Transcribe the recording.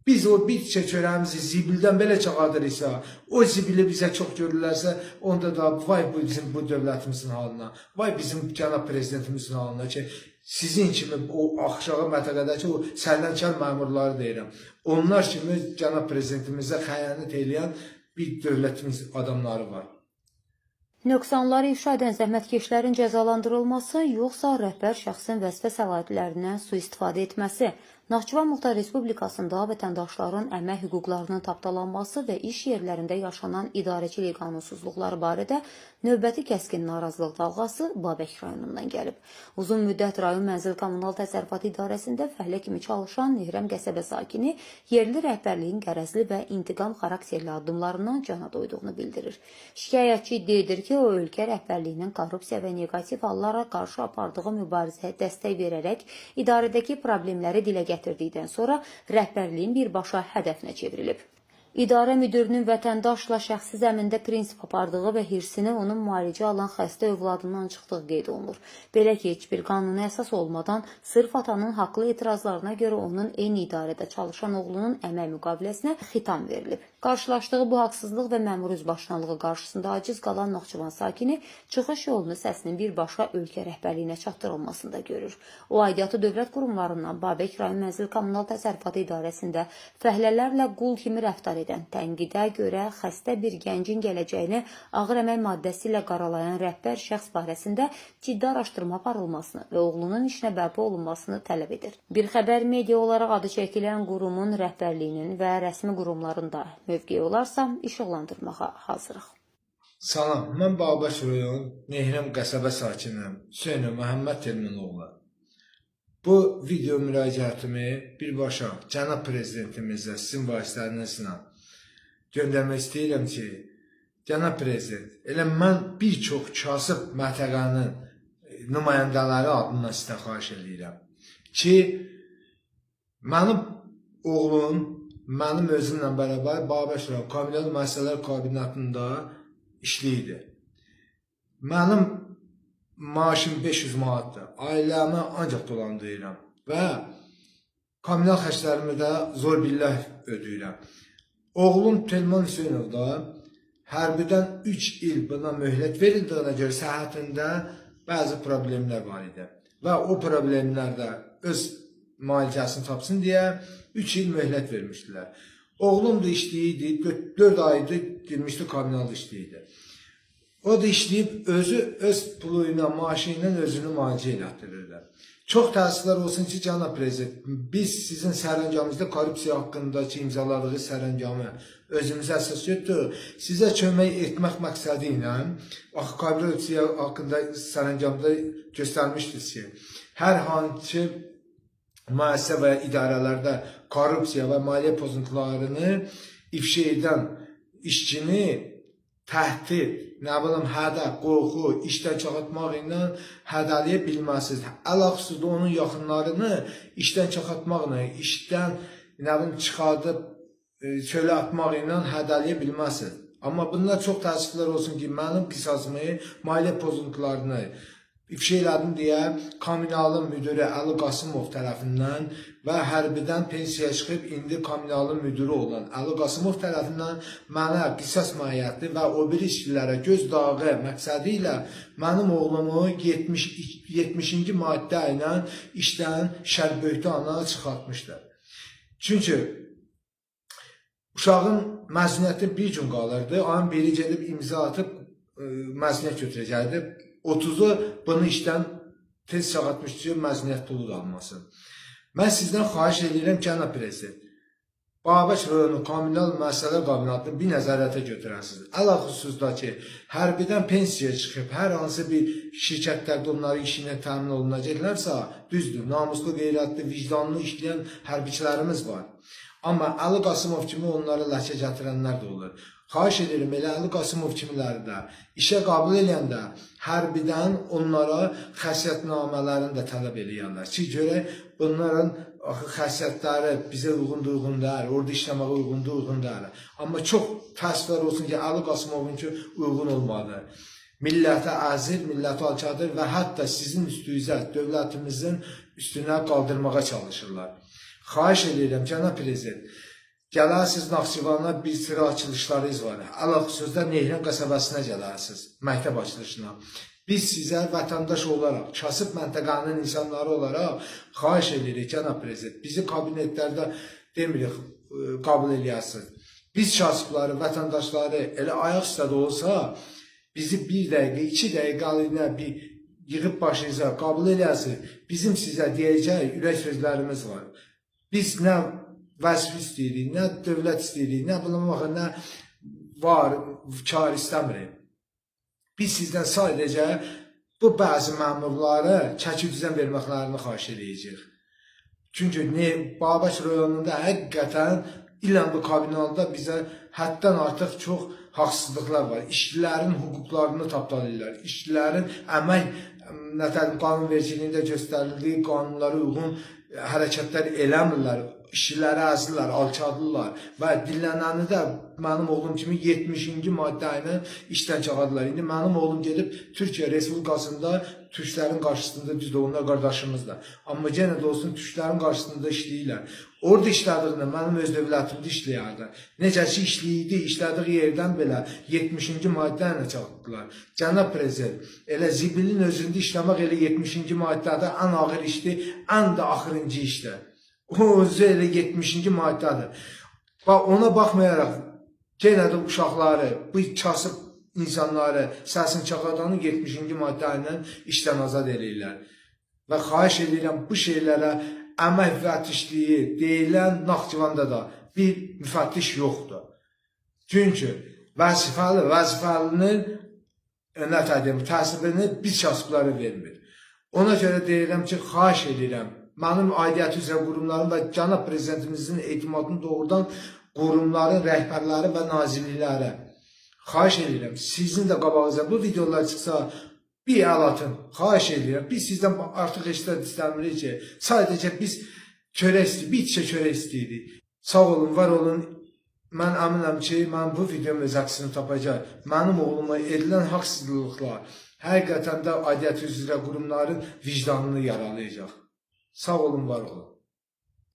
Biz o bir çörəmizi zibildən belə çağırdırırsa, o zibili bizə çox görürlərsə, onda da vay bizim bu dövlətimizin halına, vay bizim cənab prezidentimizin halına ki, sizin kimi o aşağı məntəqədəki o sərlənkar məmurları deyirəm. Onlar kimi cənab prezidentimizə xəyanət edən bir dövlətimiz adamları var. Nöqsanları ifşa edən zəhmətkeşlərin cəzalandırılması, yoxsa rəhbər şəxsin vəzifə səlahiyyətlərindən sui-istifadə etməsi, Naxçıvan Muxtar Respublikasında vətəndaşların əmək hüquqlarının tapdalanması və iş yerlərində yaşanan idarəçilik qanunsuzluqları barədə növbəti kəskin narazılıq dalğası Babək rayonundan gəlib. Uzun müddət rayon Mənzil Kommunal Təsərrüfatı İdarəsində fəhlə kimi çalışan Nehrəm qəsəbə sakini yerli rəhbərliyin qərəzli və intiqam xarakterli addımlarından cana doyduğunu bildirir. Şikayətçi iddia edir ki, o ölkə rəhbərliyinin korrupsiya və negativ hallara qarşı apardığı mübarizəyə dəstək verərək idarədəki problemləri dilə gətirdikdən sonra rəhbərliyin birbaşa hədəfinə çevrilib. İdarə müdürünün vətəndaşla şəxsi zəmində prinsip apardığı və hirsini onun müalicə alan xəstə övladından çıxdığı qeyd olunur. Belə ki, heç bir qanuni əsas olmadan sırf atanın haqlı etirazlarına görə onun eyni idarədə çalışan oğlunun əmək müqaviləsinə xitam verilib. Qarşılaşdığı bu haqsızlıq və məmur üzbaşınalığı qarşısında aciz qalan Naxçıvan sakini çıxış yolunu səsinin birbaşa ölkə rəhbərliyinə çatdırılmasında görür. O, aidiyyatı dövlət qurumlarından Babək rayon Mənzil Kommunal Təsərrüfatı İdarəsində fəhlələrlə qul kimi rəftar edən, tənqidə görə xəstə bir gəncin gələcəyini ağır əmək maddəsi ilə qaralayan rəhbər şəxs barəsində ciddi araşdırma aparılmasını və oğlunun işinə bərpa olunmasını tələb edir. Bir xəbər media olaraq adı çəkilən qurumun rəhbərliyinin və rəsmi qurumlarında mövqeyi olarsa işıqlandırmağa hazırıq. Salam, mən Babək rayon Nehrəm qəsəbə sakiniyəm. Hüseyn Məhəmməd Telmanoğlu. Bu video müraciətimi birbaşa cənab prezidentimizə sizin vasitənizlə göndərmək istəyirəm ki, cənab prezident, elə mən bir çox kasıb məntəqənin nümayəndələri adından sizdən xahiş edirəm ki, mənim oğlum mənim özümlə bərabər Babək rayon Kommunal Məsələlər Kabinetində işləyirdi. Mənim maaşım 500 manatdır. Ailəmə ancaq dolandırıram və kommunal xərclərimi də zor billah ödəyirəm. Oğlum Telman Hüseynov da hərbidən 3 il buna möhlət verildiyinə görə səhhətində bəzi problemlər var idi. Və o problemlərdə öz müalicəsini tapsın deyə 3 il möhlət vermişdilər. Oğlum da işləyirdi, 4 aydır girmişdi kommunal işləyirdi. O da işləyib özü öz pulu ilə, maaşı ilə özünü müalicə elətdirirlər. Çox təəssüflər olsun ki, cənab prezident, biz sizin sərəncamınızda korrupsiya haqqındakı imzaladığı sərəncamı özümüzə əsas götürür. Sizə kömək etmək məqsədi ilə korrupsiya haqqında sərəncamda göstərmişdir ki, hər hansı müəssisə və idarələrdə korrupsiya və maliyyə pozuntularını ifşa edən işçini təhdid, nə bilim, hədəf, qorxu, işdən çıxartmaq ilə hədələyə bilməsiz. Əlaqsız da onun yaxınlarını işdən çıxartmaqla, işdən çıxardıb çölə atmaq ilə hədələyə bilməsiz. Amma bunlar çox təəssüflər olsun ki, mənim qisasımı, maliyyə pozuntularını ifşa elədim deyə kommunalın müdürü Əli Qasımov tərəfindən və hərbidən pensiyaya çıxıb indi kommunalın müdürü olan Əli Qasımov tərəfindən mənə qisas məiyyətli və o bir işçilərə göz dağı məqsədi ilə mənim oğlumu 70-ci maddə ilə işdən şərböhtana çıxartmışdır. Çünki uşağın məzuniyyəti bir gün qalırdı, ayın biri gedib imza atıb məzuniyyət götürəcəkdi. 30'u bunu işdən tez çağatmış ki, məzuniyyət pulu da almasın. Mən sizdən xahiş edirəm cənab prezident, Babək rayonu Kommunal Məsələlər Kabinetini bir nəzarətə götürəsiniz. Ələlxüsus da ki, hərbidən pensiyaya çıxıb, hər hansı bir şirkətlərdə onların işinə təmin olunacaqlarsa, düzdür, namuslu, qeyrətli, vicdanlı işləyən hərbiçilərimiz var. Amma Əli Qasımov kimi onlara ləkə gətirənlər də olur. Xahiş edirəm, elə Əli Qasımov kimiləri də işə qəbul edəndə hərbidən onlara xəssiyyətnamələrini də tələb edirlər ki, görək bunların xəssiyyətləri bizə uyğun deyil, orada işləməyə uyğun deyil. Amma çox təəssüflər olsun ki, Əli Qasımovun ki, uyğun olmadı. Millətə əzir, millətə alçadır və hətta sizin üstünüzə, dövlətimizin üstünə qaldırmağa çalışırlar. Xahiş edirəm, cənab prezident, gələrsiniz Naxçıvana bir sıra açılışlarınız var. Ələlxüsusda Nehran qəsəbəsinə gələrsiniz, məktəb açılışına. Biz sizə vətəndaş olaraq, kasıb məntəqənin insanları olaraq xahiş edirik, cənab prezident, bizi kabinetlərdə demirik, qəbul eləyəsiniz. Biz kasıbları, vətəndaşları elə ayaq üstədə olsa, bizi 1 dəqiqə, 2 dəqiqə alınca bir yığıb başınıza qəbul eləyəsiniz. Bizim sizə deyəcək ürək sözlərimiz var. Biz nə vəzif istəyirik, nə dövlət istəyirik, nə bulunmaq, nə var, kar istəmirik. Biz sizdən sadəcə bu bəzi məmurları çəki düzən verməklərini xahiş edəcəyik. Çünki Babəş rayonunda həqiqətən ilə bu kabinalda bizə həddən artıq çox haqsızlıqlar var. İşçilərin hüquqlarını tapdalayırlar. İşçilərin əmək qanunvericiliyində göstərildiyi qanunlara uyğun hərəkətlər eləmirlər. İşçiləri əzirlər, alçadırlar və dinlənəni də mənim oğlum kimi 70-ci maddə ilə işdən çıxardılar. İndi mənim oğlum gedib Türkiyə Respublikasında türklərin qarşısında düzdür, onlar qardaşımızdır. Amma yenə də olsun türklərin qarşısında işləyirlər. Orada işlədiyində mənim öz dövlətimdə işləyərdi. Necə ki işləyirdi, işlədiyi yerdən belə 70-ci maddə ilə çatdılar. Cənab prezident, elə zibilin özündə işləmək elə 70-ci maddədə ən ağır işdir, ən də axırıncı işdir. O özü elə 70-ci maddədir. Ona baxmayaraq, yenə də uşaqları, bu kasıb insanları səsini çakadanın 70-ci maddə ilə işdən azad edirlər. Və xahiş edirəm bu şeylərə əmək müfəttişliyi deyilən Naxçıvanda da bir müfəttiş yoxdur. Çünki vəzifəlinin təsirini biz kasıbları vermir. Ona görə deyirəm ki, xahiş edirəm, mənim aidiyyəti üzrə qurumlarım və cənab prezidentimizin etimadını doğrudan qurumların rəhbərləri və nazirlikləri. Xahiş edirəm, sizin də qabağınıza bu videolar çıxsa, bir əl atın, xahiş edirəm. Biz sizdən artıq heç də istəmirik ki, sadəcə biz çörək istəyirik, bir içə çörək istəyirik. Sağ olun, var olun. Mən əminəm ki, mən bu videom öz əksini tapacaq. Mənim oğluma edilən haqsızlıqlar həqiqətən də aidiyyəti üzrə qurumların vicdanını yaralayacaq. Sağ olun, var olun.